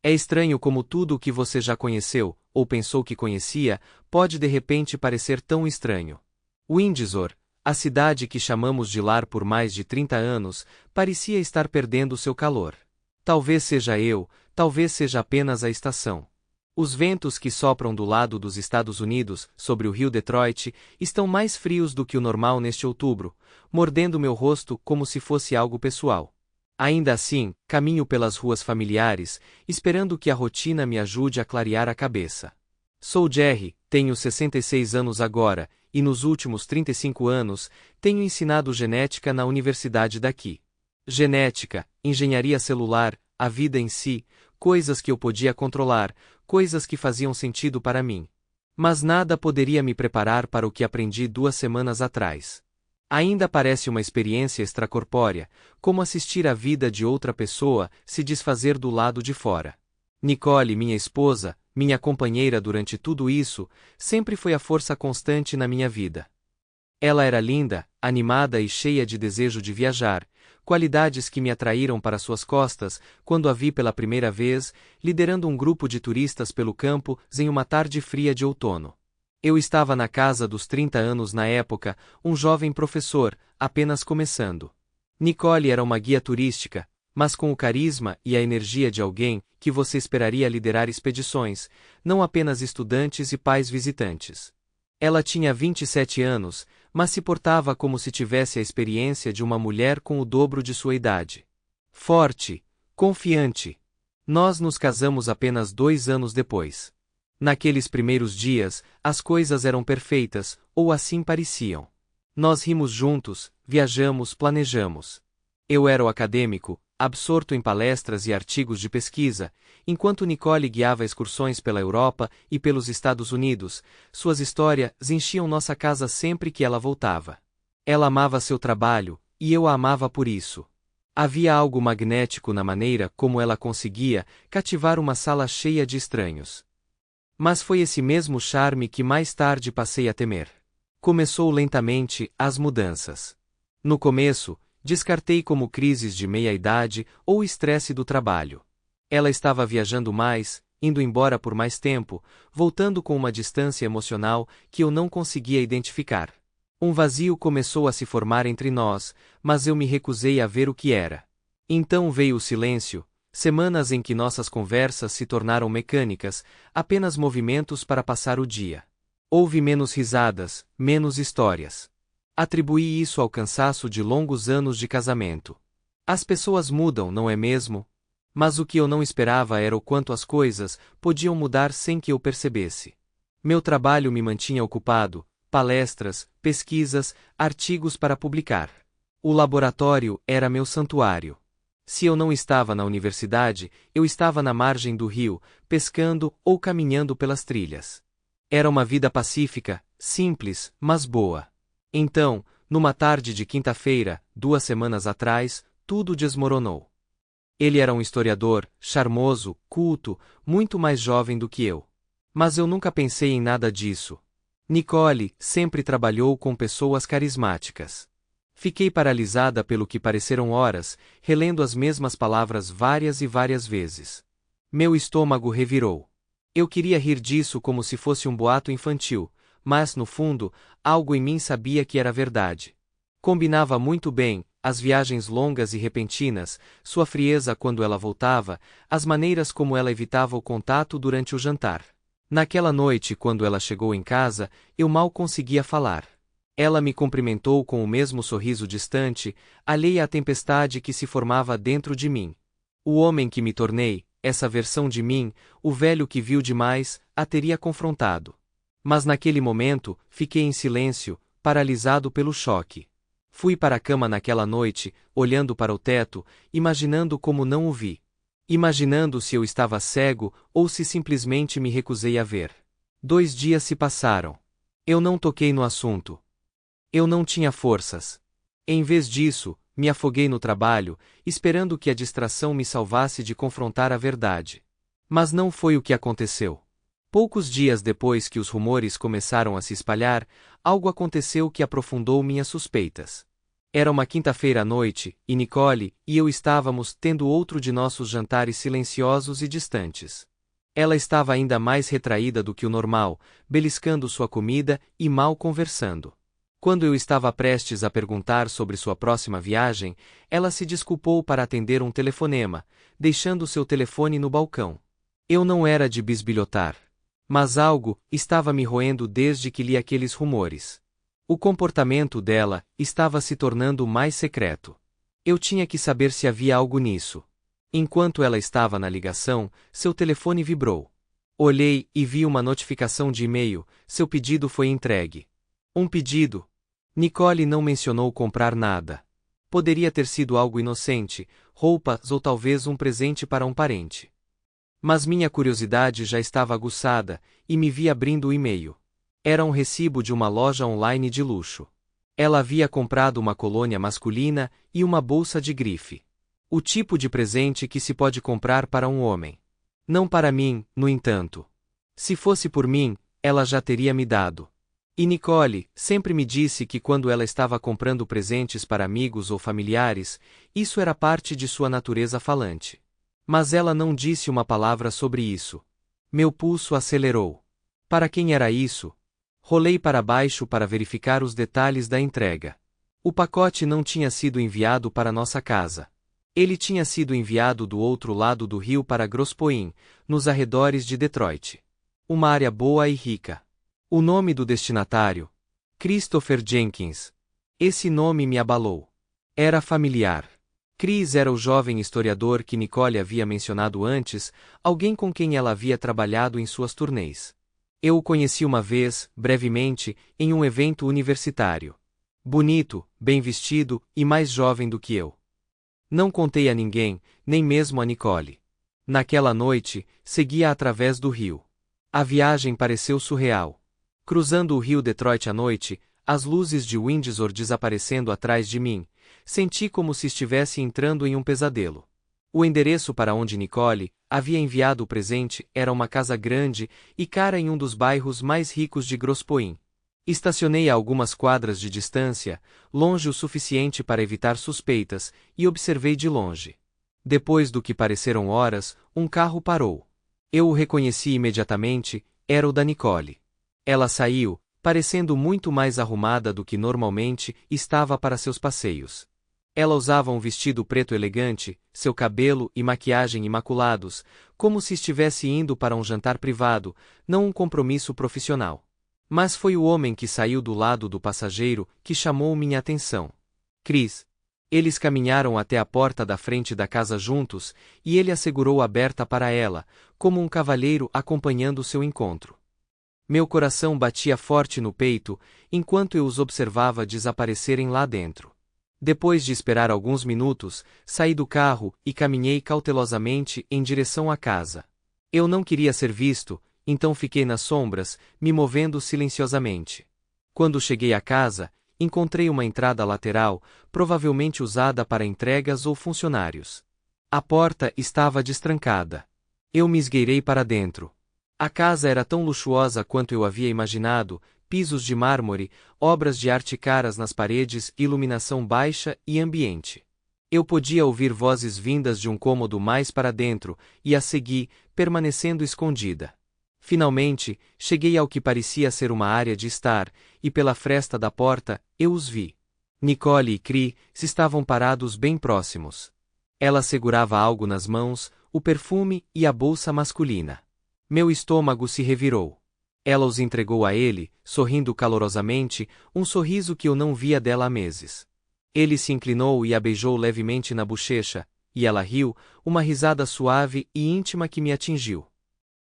É estranho como tudo o que você já conheceu, ou pensou que conhecia, pode de repente parecer tão estranho. Windsor, a cidade que chamamos de lar por mais de 30 anos, parecia estar perdendo seu calor. Talvez seja eu, talvez seja apenas a estação. Os ventos que sopram do lado dos Estados Unidos, sobre o rio Detroit, estão mais frios do que o normal neste outubro, mordendo meu rosto como se fosse algo pessoal. Ainda assim, caminho pelas ruas familiares, esperando que a rotina me ajude a clarear a cabeça. Sou Jerry, tenho 66 anos agora, e nos últimos 35 anos, tenho ensinado genética na universidade daqui. Genética, engenharia celular, a vida em si, coisas que eu podia controlar, coisas que faziam sentido para mim. Mas nada poderia me preparar para o que aprendi 2 semanas atrás. Ainda parece uma experiência extracorpórea, como assistir a vida de outra pessoa se desfazer do lado de fora. Nicole, minha esposa, minha companheira durante tudo isso, sempre foi a força constante na minha vida. Ela era linda, animada e cheia de desejo de viajar, qualidades que me atraíram para suas costas quando a vi pela primeira vez, liderando um grupo de turistas pelo campo em uma tarde fria de outono. Eu estava na casa dos 30 anos na época, um jovem professor, apenas começando. Nicole era uma guia turística, mas com o carisma e a energia de alguém que você esperaria liderar expedições, não apenas estudantes e pais visitantes. Ela tinha 27 anos, mas se portava como se tivesse a experiência de uma mulher com o dobro de sua idade. Forte, confiante. Nós nos casamos apenas 2 anos depois. Naqueles primeiros dias, as coisas eram perfeitas, ou assim pareciam. Nós rimos juntos, viajamos, planejamos. Eu era o acadêmico, absorto em palestras e artigos de pesquisa, enquanto Nicole guiava excursões pela Europa e pelos Estados Unidos, suas histórias enchiam nossa casa sempre que ela voltava. Ela amava seu trabalho, e eu a amava por isso. Havia algo magnético na maneira como ela conseguia cativar uma sala cheia de estranhos. Mas foi esse mesmo charme que mais tarde passei a temer. Começou lentamente as mudanças. No começo, descartei como crises de meia-idade ou estresse do trabalho. Ela estava viajando mais, indo embora por mais tempo, voltando com uma distância emocional que eu não conseguia identificar. Um vazio começou a se formar entre nós, mas eu me recusei a ver o que era. Então veio o silêncio. Semanas em que nossas conversas se tornaram mecânicas, apenas movimentos para passar o dia. Houve menos risadas, menos histórias. Atribuí isso ao cansaço de longos anos de casamento. As pessoas mudam, não é mesmo? Mas o que eu não esperava era o quanto as coisas podiam mudar sem que eu percebesse. Meu trabalho me mantinha ocupado, palestras, pesquisas, artigos para publicar. O laboratório era meu santuário. Se eu não estava na universidade, eu estava na margem do rio, pescando ou caminhando pelas trilhas. Era uma vida pacífica, simples, mas boa. Então, numa tarde de quinta-feira, 2 semanas atrás, tudo desmoronou. Ele era um historiador, charmoso, culto, muito mais jovem do que eu. Mas eu nunca pensei em nada disso. Nicole sempre trabalhou com pessoas carismáticas. Fiquei paralisada pelo que pareceram horas, relendo as mesmas palavras várias e várias vezes. Meu estômago revirou. Eu queria rir disso como se fosse um boato infantil, mas, no fundo, algo em mim sabia que era verdade. Combinava muito bem, as viagens longas e repentinas, sua frieza quando ela voltava, as maneiras como ela evitava o contato durante o jantar. Naquela noite, quando ela chegou em casa, eu mal conseguia falar. Ela me cumprimentou com o mesmo sorriso distante, alheia à tempestade que se formava dentro de mim. O homem que me tornei, essa versão de mim, o velho que viu demais, a teria confrontado. Mas naquele momento, fiquei em silêncio, paralisado pelo choque. Fui para a cama naquela noite, olhando para o teto, imaginando como não o vi. Imaginando se eu estava cego ou se simplesmente me recusei a ver. 2 dias se passaram. Eu não toquei no assunto. Eu não tinha forças. Em vez disso, me afoguei no trabalho, esperando que a distração me salvasse de confrontar a verdade. Mas não foi o que aconteceu. Poucos dias depois que os rumores começaram a se espalhar, algo aconteceu que aprofundou minhas suspeitas. Era uma quinta-feira à noite, e Nicole e eu estávamos tendo outro de nossos jantares silenciosos e distantes. Ela estava ainda mais retraída do que o normal, beliscando sua comida e mal conversando. Quando eu estava prestes a perguntar sobre sua próxima viagem, ela se desculpou para atender um telefonema, deixando seu telefone no balcão. Eu não era de bisbilhotar. Mas algo estava me roendo desde que li aqueles rumores. O comportamento dela estava se tornando mais secreto. Eu tinha que saber se havia algo nisso. Enquanto ela estava na ligação, seu telefone vibrou. Olhei e vi uma notificação de e-mail: seu pedido foi entregue. Um pedido? Nicole não mencionou comprar nada. Poderia ter sido algo inocente, roupas ou talvez um presente para um parente. Mas minha curiosidade já estava aguçada, e me vi abrindo o e-mail. Era um recibo de uma loja online de luxo. Ela havia comprado uma colônia masculina e uma bolsa de grife. O tipo de presente que se pode comprar para um homem. Não para mim, no entanto. Se fosse por mim, ela já teria me dado. E Nicole sempre me disse que quando ela estava comprando presentes para amigos ou familiares, isso era parte de sua natureza falante. Mas ela não disse uma palavra sobre isso. Meu pulso acelerou. Para quem era isso? Rolei para baixo para verificar os detalhes da entrega. O pacote não tinha sido enviado para nossa casa. Ele tinha sido enviado do outro lado do rio para Grosse Pointe, nos arredores de Detroit. Uma área boa e rica. O nome do destinatário? Christopher Jenkins. Esse nome me abalou. Era familiar. Chris era o jovem historiador que Nicole havia mencionado antes, alguém com quem ela havia trabalhado em suas turnês. Eu o conheci uma vez, brevemente, em um evento universitário. Bonito, bem vestido e mais jovem do que eu. Não contei a ninguém, nem mesmo a Nicole. Naquela noite, seguia através do rio. A viagem pareceu surreal. Cruzando o rio Detroit à noite, as luzes de Windsor desaparecendo atrás de mim, senti como se estivesse entrando em um pesadelo. O endereço para onde Nicole havia enviado o presente era uma casa grande e cara em um dos bairros mais ricos de Grosse Pointe. Estacionei a algumas quadras de distância, longe o suficiente para evitar suspeitas, e observei de longe. Depois do que pareceram horas, um carro parou. Eu o reconheci imediatamente, era o da Nicole. Ela saiu, parecendo muito mais arrumada do que normalmente estava para seus passeios. Ela usava um vestido preto elegante, seu cabelo e maquiagem imaculados, como se estivesse indo para um jantar privado, não um compromisso profissional. Mas foi o homem que saiu do lado do passageiro que chamou minha atenção. Chris. Eles caminharam até a porta da frente da casa juntos, e ele a segurou aberta para ela, como um cavalheiro acompanhando seu encontro. Meu coração batia forte no peito, enquanto eu os observava desaparecerem lá dentro. Depois de esperar alguns minutos, saí do carro e caminhei cautelosamente em direção à casa. Eu não queria ser visto, então fiquei nas sombras, me movendo silenciosamente. Quando cheguei à casa, encontrei uma entrada lateral, provavelmente usada para entregas ou funcionários. A porta estava destrancada. Eu me esgueirei para dentro. A casa era tão luxuosa quanto eu havia imaginado, pisos de mármore, obras de arte caras nas paredes, iluminação baixa e ambiente. Eu podia ouvir vozes vindas de um cômodo mais para dentro, e a segui, permanecendo escondida. Finalmente, cheguei ao que parecia ser uma área de estar, e pela fresta da porta, eu os vi. Nicole e Chris estavam parados bem próximos. Ela segurava algo nas mãos, o perfume e a bolsa masculina. Meu estômago se revirou. Ela os entregou a ele, sorrindo calorosamente, um sorriso que eu não via dela há meses. Ele se inclinou e a beijou levemente na bochecha, e ela riu, uma risada suave e íntima que me atingiu.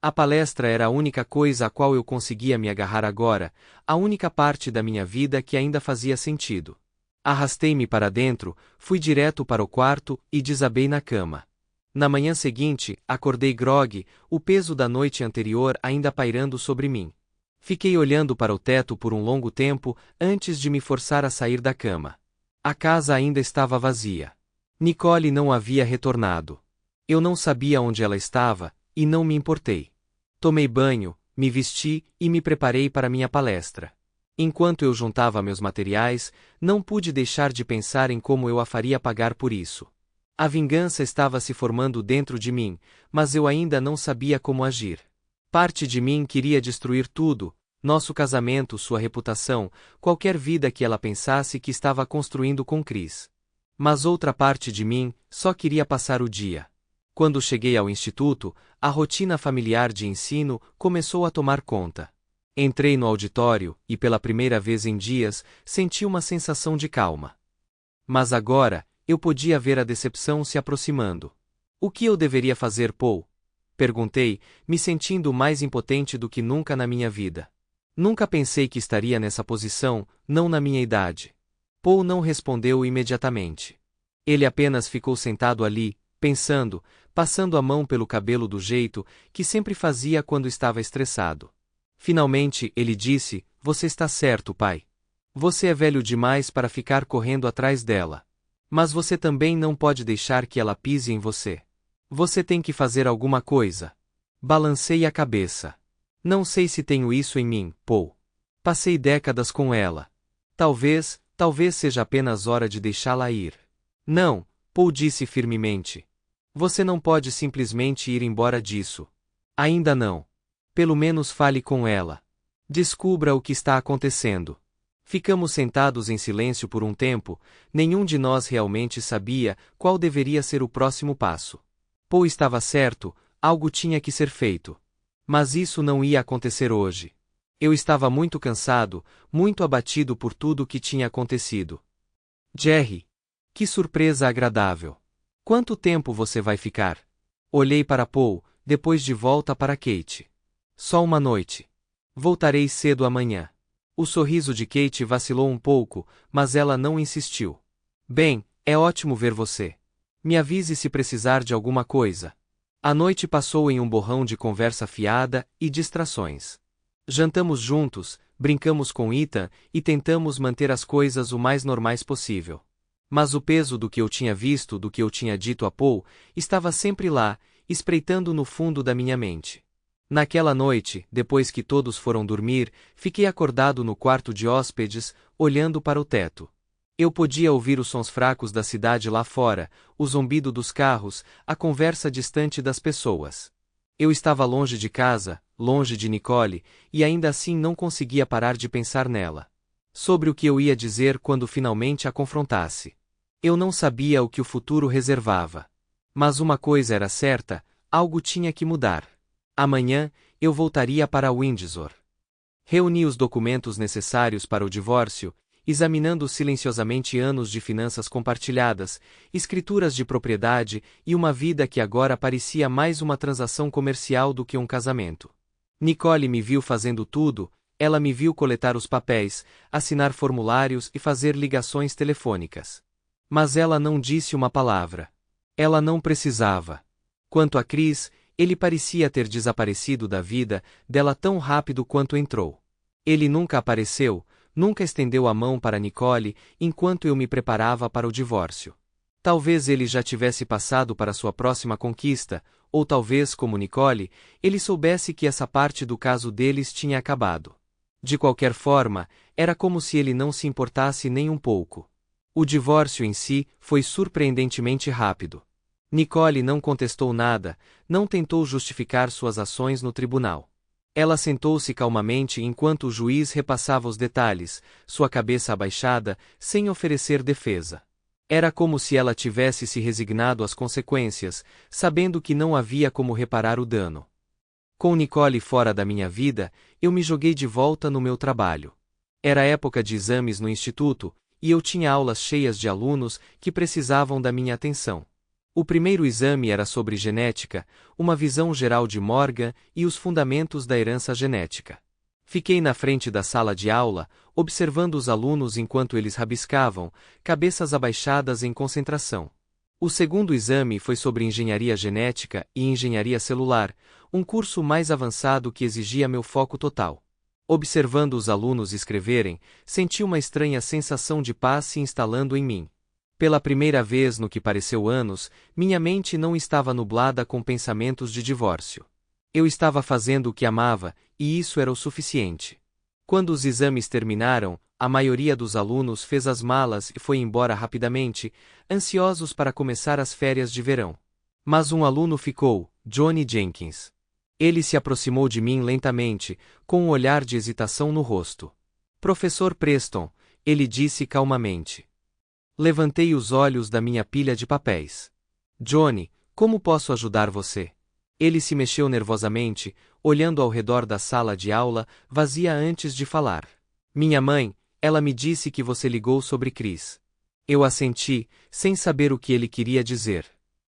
A palestra era a única coisa a qual eu conseguia me agarrar agora, a única parte da minha vida que ainda fazia sentido. Arrastei-me para dentro, fui direto para o quarto e desabei na cama. Na manhã seguinte, acordei grogue, o peso da noite anterior ainda pairando sobre mim. Fiquei olhando para o teto por um longo tempo, antes de me forçar a sair da cama. A casa ainda estava vazia. Nicole não havia retornado. Eu não sabia onde ela estava, e não me importei. Tomei banho, me vesti e me preparei para minha palestra. Enquanto eu juntava meus materiais, não pude deixar de pensar em como eu a faria pagar por isso. A vingança estava se formando dentro de mim, mas eu ainda não sabia como agir. Parte de mim queria destruir tudo, nosso casamento, sua reputação, qualquer vida que ela pensasse que estava construindo com Chris. Mas outra parte de mim só queria passar o dia. Quando cheguei ao instituto, a rotina familiar de ensino começou a tomar conta. Entrei no auditório e, pela primeira vez em dias, senti uma sensação de calma. Mas agora, eu podia ver a decepção se aproximando. O que eu deveria fazer, Paul? Perguntei, me sentindo mais impotente do que nunca na minha vida. Nunca pensei que estaria nessa posição, não na minha idade. Paul não respondeu imediatamente. Ele apenas ficou sentado ali, pensando, passando a mão pelo cabelo do jeito que sempre fazia quando estava estressado. Finalmente, ele disse: "Você está certo, pai. Você é velho demais para ficar correndo atrás dela. Mas você também não pode deixar que ela pise em você. Você tem que fazer alguma coisa." Balancei a cabeça. Não sei se tenho isso em mim, Paul. Passei décadas com ela. Talvez seja apenas hora de deixá-la ir. Não, Paul disse firmemente. Você não pode simplesmente ir embora disso. Ainda não. Pelo menos fale com ela. Descubra o que está acontecendo. Ficamos sentados em silêncio por um tempo, nenhum de nós realmente sabia qual deveria ser o próximo passo. Paul estava certo, algo tinha que ser feito. Mas isso não ia acontecer hoje. Eu estava muito cansado, muito abatido por tudo o que tinha acontecido. Jerry. Que surpresa agradável. Quanto tempo você vai ficar? Olhei para Paul, depois de volta para Kate. Só uma noite. Voltarei cedo amanhã. O sorriso de Kate vacilou um pouco, mas ela não insistiu. Bem, é ótimo ver você. Me avise se precisar de alguma coisa. A noite passou em um borrão de conversa fiada e distrações. Jantamos juntos, brincamos com Ethan e tentamos manter as coisas o mais normais possível. Mas o peso do que eu tinha visto, do que eu tinha dito a Paul, estava sempre lá, espreitando no fundo da minha mente. Naquela noite, depois que todos foram dormir, fiquei acordado no quarto de hóspedes, olhando para o teto. Eu podia ouvir os sons fracos da cidade lá fora, o zumbido dos carros, a conversa distante das pessoas. Eu estava longe de casa, longe de Nicole, e ainda assim não conseguia parar de pensar nela. Sobre o que eu ia dizer quando finalmente a confrontasse. Eu não sabia o que o futuro reservava. Mas uma coisa era certa, algo tinha que mudar. Amanhã, eu voltaria para Windsor. Reuni os documentos necessários para o divórcio, examinando silenciosamente anos de finanças compartilhadas, escrituras de propriedade e uma vida que agora parecia mais uma transação comercial do que um casamento. Nicole me viu fazendo tudo, ela me viu coletar os papéis, assinar formulários e fazer ligações telefônicas. Mas ela não disse uma palavra. Ela não precisava. Quanto a Chris, ele parecia ter desaparecido da vida dela tão rápido quanto entrou. Ele nunca apareceu, nunca estendeu a mão para Nicole enquanto eu me preparava para o divórcio. Talvez ele já tivesse passado para sua próxima conquista, ou talvez, como Nicole, ele soubesse que essa parte do caso deles tinha acabado. De qualquer forma, era como se ele não se importasse nem um pouco. O divórcio em si foi surpreendentemente rápido. Nicole não contestou nada, não tentou justificar suas ações no tribunal. Ela sentou-se calmamente enquanto o juiz repassava os detalhes, sua cabeça abaixada, sem oferecer defesa. Era como se ela tivesse se resignado às consequências, sabendo que não havia como reparar o dano. Com Nicole fora da minha vida, eu me joguei de volta no meu trabalho. Era época de exames no instituto, e eu tinha aulas cheias de alunos que precisavam da minha atenção. O primeiro exame era sobre genética, uma visão geral de Morgan e os fundamentos da herança genética. Fiquei na frente da sala de aula, observando os alunos enquanto eles rabiscavam, cabeças abaixadas em concentração. O segundo exame foi sobre engenharia genética e engenharia celular, um curso mais avançado que exigia meu foco total. Observando os alunos escreverem, senti uma estranha sensação de paz se instalando em mim. Pela primeira vez no que pareceu anos, minha mente não estava nublada com pensamentos de divórcio. Eu estava fazendo o que amava, e isso era o suficiente. Quando os exames terminaram, a maioria dos alunos fez as malas e foi embora rapidamente, ansiosos para começar as férias de verão. Mas um aluno ficou, Johnny Jenkins. Ele se aproximou de mim lentamente, com um olhar de hesitação no rosto. Professor Preston, ele disse calmamente. Levantei os olhos da minha pilha de papéis. Johnny, como posso ajudar você? Ele se mexeu nervosamente, olhando ao redor da sala de aula, vazia antes de falar. Minha mãe, ela me disse que você ligou sobre Chris. Eu assenti, sem saber o que ele queria dizer.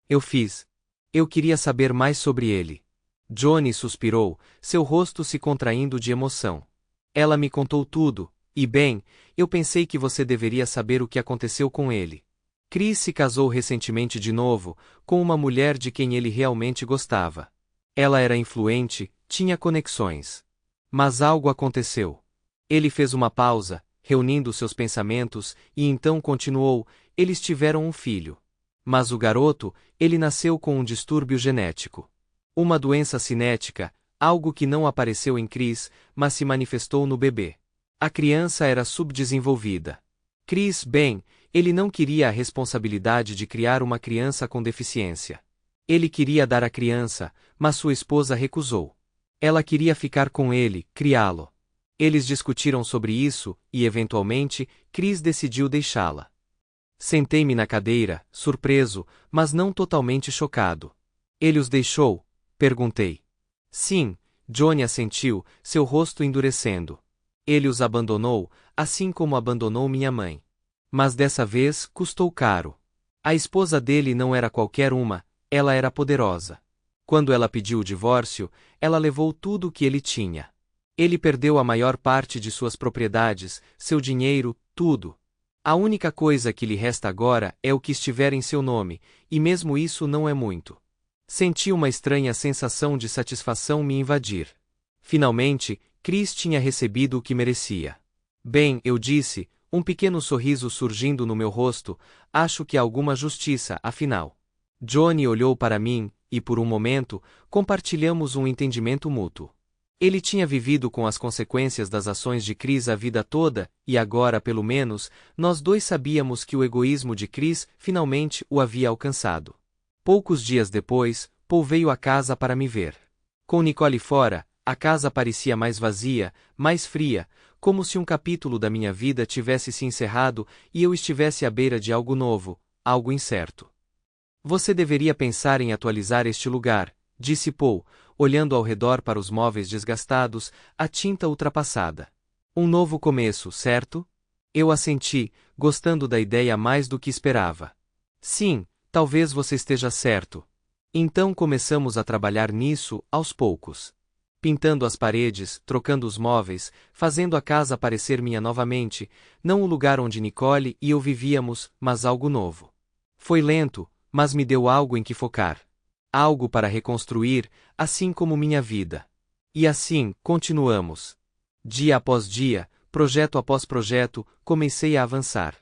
Eu fiz. Eu queria saber mais sobre ele. Johnny suspirou, seu rosto se contraindo de emoção. Ela me contou tudo, e bem, eu pensei que você deveria saber o que aconteceu com ele. Chris se casou recentemente de novo, com uma mulher de quem ele realmente gostava. Ela era influente, tinha conexões. Mas algo aconteceu. Ele fez uma pausa, reunindo seus pensamentos, e então continuou: eles tiveram um filho. Mas o garoto, ele nasceu com um distúrbio genético. Uma doença cinética, algo que não apareceu em Chris, mas se manifestou no bebê. A criança era subdesenvolvida. Chris, bem, ele não queria a responsabilidade de criar uma criança com deficiência. Ele queria dar a criança, mas sua esposa recusou. Ela queria ficar com ele, criá-lo. Eles discutiram sobre isso, e eventualmente, Chris decidiu deixá-la. Sentei-me na cadeira, surpreso, mas não totalmente chocado. Ele os deixou? Perguntei. Sim, Johnny assentiu, seu rosto endurecendo. Ele os abandonou, assim como abandonou minha mãe. Mas dessa vez, custou caro. A esposa dele não era qualquer uma, ela era poderosa. Quando ela pediu o divórcio, ela levou tudo o que ele tinha. Ele perdeu a maior parte de suas propriedades, seu dinheiro, tudo. A única coisa que lhe resta agora é o que estiver em seu nome, e mesmo isso não é muito. Senti uma estranha sensação de satisfação me invadir. Finalmente, Chris tinha recebido o que merecia. Bem, eu disse, um pequeno sorriso surgindo no meu rosto, acho que há alguma justiça, afinal. Johnny olhou para mim, e por um momento, compartilhamos um entendimento mútuo. Ele tinha vivido com as consequências das ações de Chris a vida toda, e agora, pelo menos, nós dois sabíamos que o egoísmo de Chris finalmente o havia alcançado. Poucos dias depois, Paul veio à casa para me ver. Com Nicole fora, a casa parecia mais vazia, mais fria, como se um capítulo da minha vida tivesse se encerrado e eu estivesse à beira de algo novo, algo incerto. Você deveria pensar em atualizar este lugar, disse Paul, olhando ao redor para os móveis desgastados, a tinta ultrapassada. Um novo começo, certo? Eu assenti, gostando da ideia mais do que esperava. Sim, talvez você esteja certo. Então começamos a trabalhar nisso, aos poucos. Pintando as paredes, trocando os móveis, fazendo a casa parecer minha novamente, não o lugar onde Nicole e eu vivíamos, mas algo novo. Foi lento, mas me deu algo em que focar. Algo para reconstruir, assim como minha vida. E assim, continuamos. Dia após dia, projeto após projeto, comecei a avançar.